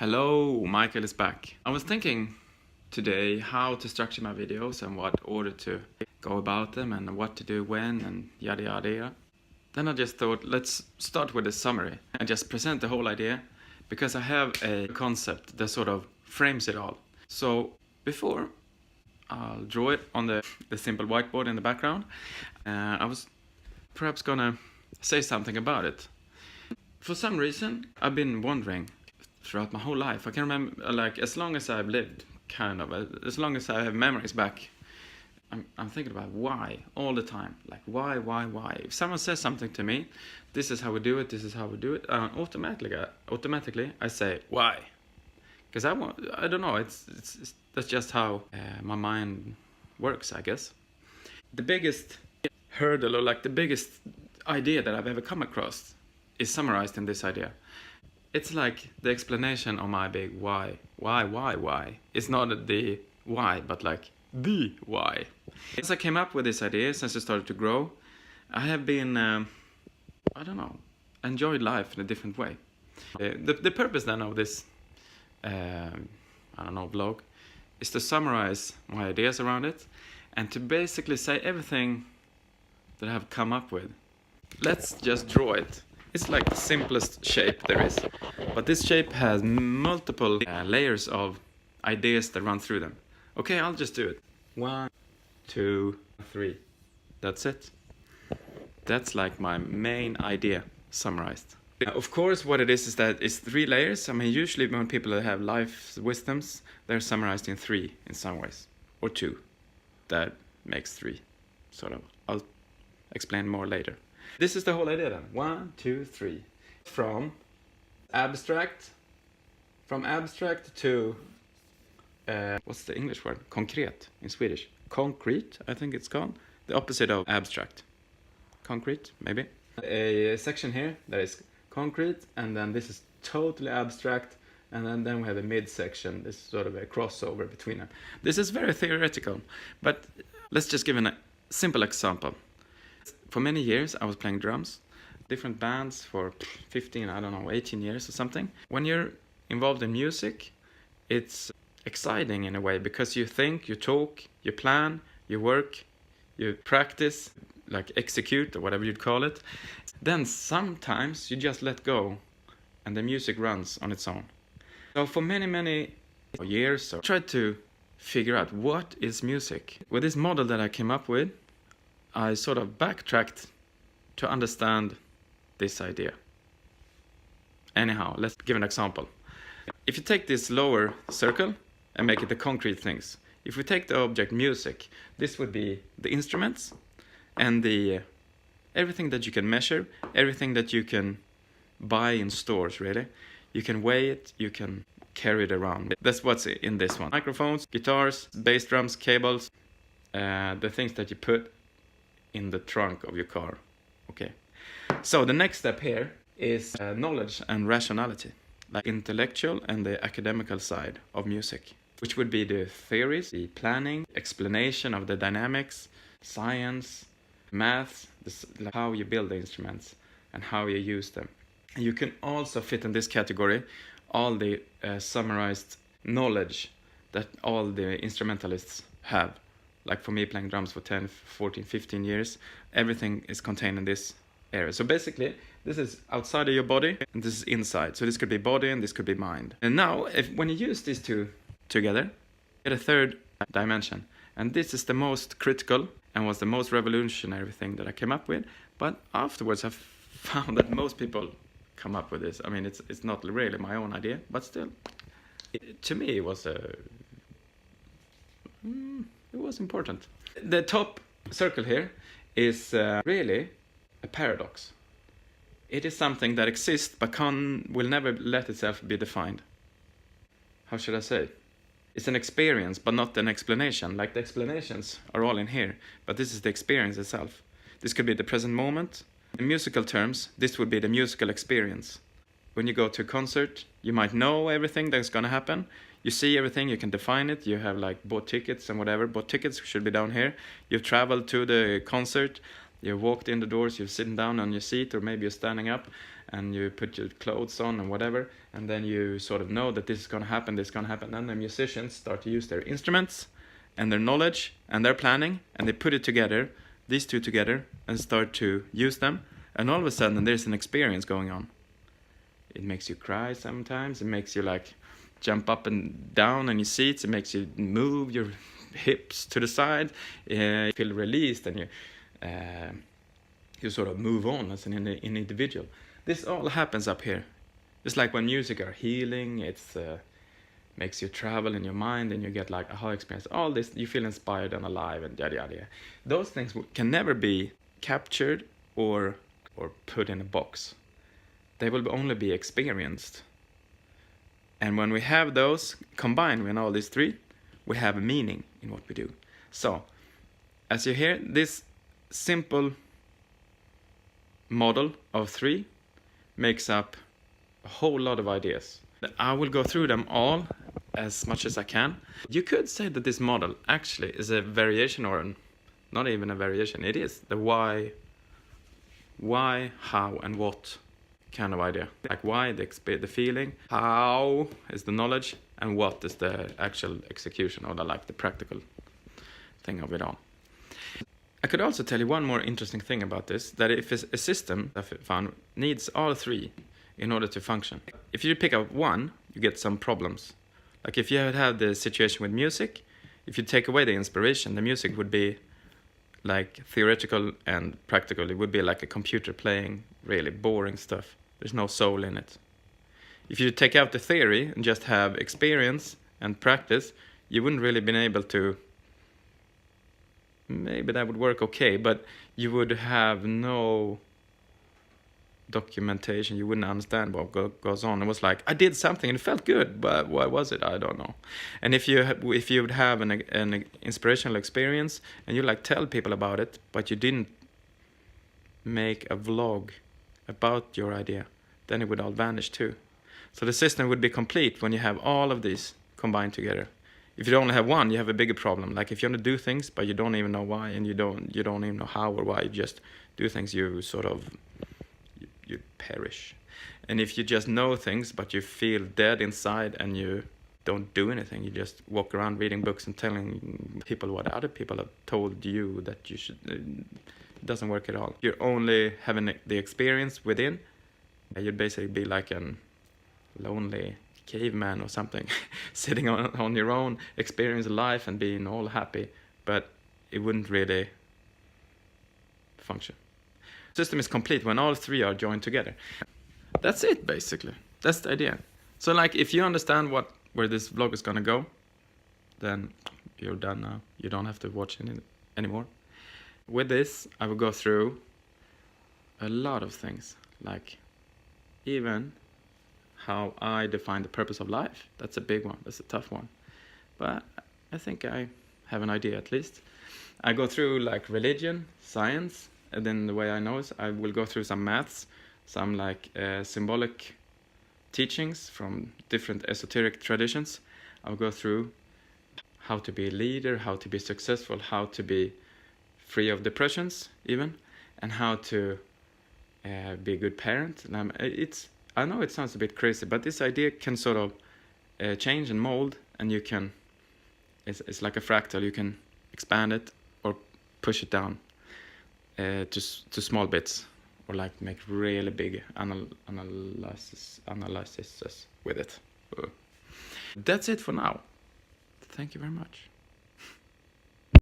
Hello, Michael is back. I was thinking today how to structure my videos and what order to go about them and what to do when and yada yada yada. Then I just thought, let's start with a summary and just present the whole idea because I have a concept that sort of frames it all. So before I'll draw it on the simple whiteboard in the background, I was perhaps gonna say something about it. For some reason, I've been wondering throughout my whole life. I can remember, like, as long as I've lived, as long as I have memories back, I'm thinking about why all the time. Like, why? If someone says something to me, this is how we do it, automatically I say, why? Because I don't know, that's just how my mind works, I guess. The biggest hurdle, or like the biggest idea that I've ever come across is summarized in this idea. It's like the explanation of my big why. Why? It's not the why, but like the why. As I came up with this idea, since it started to grow, I have been, enjoyed life in a different way. The purpose then of this, vlog, is to summarize my ideas around it and to basically say everything that I have come up with. Let's just draw it. It's like the simplest shape there is, but this shape has multiple layers of ideas that run through them. Okay, I'll just do it. 1, 2, 3. That's it. That's like my main idea summarized. Of course, what it is that it's 3 layers. I mean, usually when people have life wisdoms, they're summarized in 3 in some ways, or 2. That makes 3, sort of. I'll explain more later. This is the whole idea then. 1, 2, 3. From abstract to, what's the English word? Konkret in Swedish. Concrete, I think it's called. The opposite of abstract. Concrete, maybe. A section here that is concrete, and then this is totally abstract, and then we have a mid-section. This is sort of a crossover between them. This is very theoretical, but let's just give a simple example. For many years, I was playing drums, different bands for 18 years or something. When you're involved in music, it's exciting in a way because you think, you talk, you plan, you work, you practice, like execute or whatever you'd call it. Then sometimes you just let go and the music runs on its own. So for many years, I tried to figure out what is music. With this model that I came up with, I sort of backtracked to understand this idea. Anyhow, let's give an example. If you take this lower circle and make it the concrete things, if we take the object music, this would be the instruments and the everything that you can measure, everything that you can buy in stores, really. You can weigh it, you can carry it around. That's what's in this one. Microphones, guitars, bass drums, cables, the things that you put in the trunk of your car. Okay. So the next step here is knowledge and rationality, like intellectual and the academical side of music, which would be the theories, the planning, explanation of the dynamics, science, math, like how you build the instruments and how you use them. And you can also fit in this category all the summarized knowledge that all the instrumentalists have. Like for me, playing drums for 10, 14, 15 years, everything is contained in this area. So basically, this is outside of your body, and this is inside. So this could be body, and this could be mind. And now, when you use these two together, you get a third dimension. And this is the most critical, and was the most revolutionary thing that I came up with. But afterwards, I found that most people come up with this. I mean, it's not really my own idea, but still, to me, it was it was important. The top circle here is really a paradox. It is something that exists but will never let itself be defined. How should I say? It's an experience but not an explanation. Like the explanations are all in here, but this is the experience itself. This could be the present moment. In musical terms, this would be the musical experience. When you go to a concert, you might know everything that's going to happen. You see everything, you can define it. You have like bought tickets and whatever. Bought tickets should be down here. You've traveled to the concert. You've walked in the doors. You're sitting down on your seat, or maybe you're standing up. and you put your clothes on and whatever, and then you sort of know that this is going to happen, this is going to happen. Then the musicians start to use their instruments and their knowledge and their planning, and they put it together, these two together, and start to use them. And all of a sudden there's an experience going on. It makes you cry sometimes, it makes you like jump up and down in your seats, it makes you move your hips to the side, you feel released, and you sort of move on as an individual. This all happens up here. It's like when music are healing, it's makes you travel in your mind, and you get like a whole experience. All this, you feel inspired and alive and yada yada. Those things can never be captured or put in a box. They will only be experienced. And when we have those combined with all these three, we have a meaning in what we do. So, as you hear, this simple model of three makes up a whole lot of ideas. I will go through them all as much as I can. You could say that this model actually is a variation, or not even a variation. It is the why, how, and what kind of idea. Like why, the feeling, how is the knowledge, and what is the actual execution, or the practical thing of it all. I could also tell you one more interesting thing about this, that if a system I found needs all three in order to function. If you pick up one, you get some problems. Like if you had the situation with music, if you take away the inspiration, the music would be like theoretical and practical. It would be like a computer playing really boring stuff. There's no soul in it. If you take out the theory and just have experience and practice, you wouldn't really been able to. Maybe that would work okay, but you would have no documentation. You wouldn't understand what goes on. It was like, I did something and it felt good, but what was it? I don't know. And if you would have an inspirational experience and you like tell people about it, but you didn't make a vlog about your idea, then it would all vanish too. So the system would be complete when you have all of these combined together. If you only have one, you have a bigger problem. Like if you want to do things, but you don't even know why, and you don't even know how or why, you just do things, you sort of you perish. And if you just know things, but you feel dead inside and you don't do anything, you just walk around reading books and telling people what other people have told you that you should, it doesn't work at all. You're only having the experience within. You'd basically be like a lonely caveman or something, sitting on your own, experience life and being all happy, but it wouldn't really function. The system is complete when all three are joined together. That's it, basically. That's the idea. So like, if you understand where this vlog is gonna go, then you're done now. You don't have to watch it anymore. With this, I will go through a lot of things, like even how I define the purpose of life. That's a big one. That's a tough one. But I think I have an idea at least. I go through like religion, science, and then the way I know is I will go through some maths, some like symbolic teachings from different esoteric traditions. I'll go through how to be a leader, how to be successful, how to be free of depressions even, and how to be a good parent. And I know it sounds a bit crazy, but this idea can sort of change and mold, and you can, it's like a fractal, you can expand it or push it down to small bits, or like make really big analysis with it. That's it for now. Thank you very much.